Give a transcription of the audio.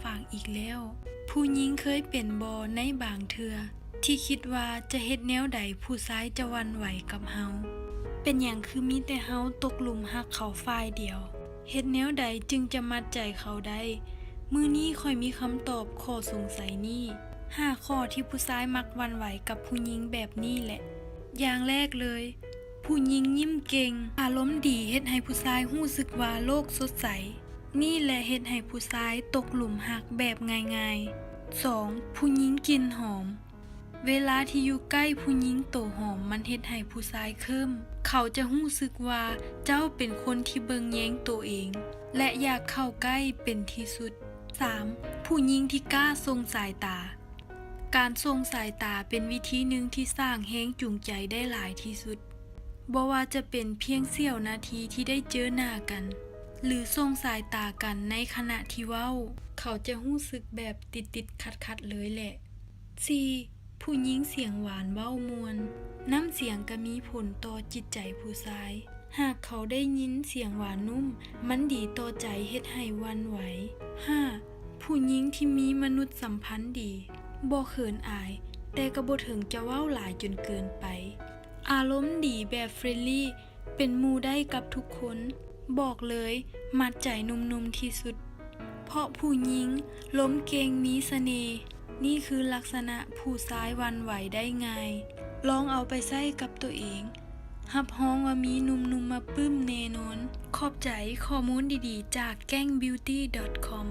ฝากอีกแล้วผู้หญิงเคยเป็นบ่ในบางเทื่อที่คิดว่าจะเฮ็ดแนวใดผู้ชายจะหวั่นไหวกับเฮาเป็นหยังคือมีแต่เฮาตกหลุมรักเขาฝ่ายเดียวเฮ็ดแนวใดจึงจะมัดใจเขาได้มื้อนี้ค่อยมีคำตอบข้อสงสัยนี้5ข้อที่ผู้ชายมักหวั่นไหวกับผู้หญิงแบบนี้แหละอย่างแรกเลยผู้หญิงยิ้มเก่งอารมณ์ดีเฮ็ดให้ผู้ชายรู้สึกว่าโลกสดใสนี่แหละเฮ็ดให้ผู้ชายตกหลุมรักแบบง่ายๆ 2. ผู้หญิงกลิ่นหอมเวลาที่อยู่ใกล้ผู้หญิงโตหอมมันเฮ็ดให้ผู้ชายเคิ้มเขาจะรู้สึกว่าเจ้าเป็นคนที่เบิ่งแย้งตัวเองและอยากเข้าใกล้เป็นที่สุด 3. ผู้หญิงที่กล้าส่งสายตาการส่งสายตาเป็นวิธีหนึ่งที่สร้างแรงจูงใจได้หลายที่สุดบ่ว่าจะเป็นเพียงเสี้ยวนาทีที่ได้เจอหน้ากันหรือส่งสายตากันในขณะที่เว้าเขาจะรู้สึกแบบติดๆขัดๆเลยแหละ 4. ผู้หญิงเสียงหวานเว้ามวนน้ำเสียงก็มีผลต่อจิตใจผู้ชายหากเขาได้ยินเสียงหวานนุ่มมันดีต่อใจเฮ็ดให้หวั่นไหว 5. ผู้หญิงที่มีมนุษยสัมพันธ์ดีบ่เขินอายแต่ก็บ่ถึงจะเว้าหลายจนเกินไปอารมณ์ดีแบบเฟรนลี่เป็นหมู่ได้กับทุกคนบอกเลยมัดใจหนุ่มๆที่สุดเพราะผู้หญิงล้มเก่งมีเสน่ห์นี่คือลักษณะผู้ชายหวั่นไหวได้ง่ายลองเอาไปใช้กับตัวเองรับรองว่ามีหนุ่มๆมาปึ้มแน่นอนขอบใจข้อมูลดีๆจาก gangbeauty.com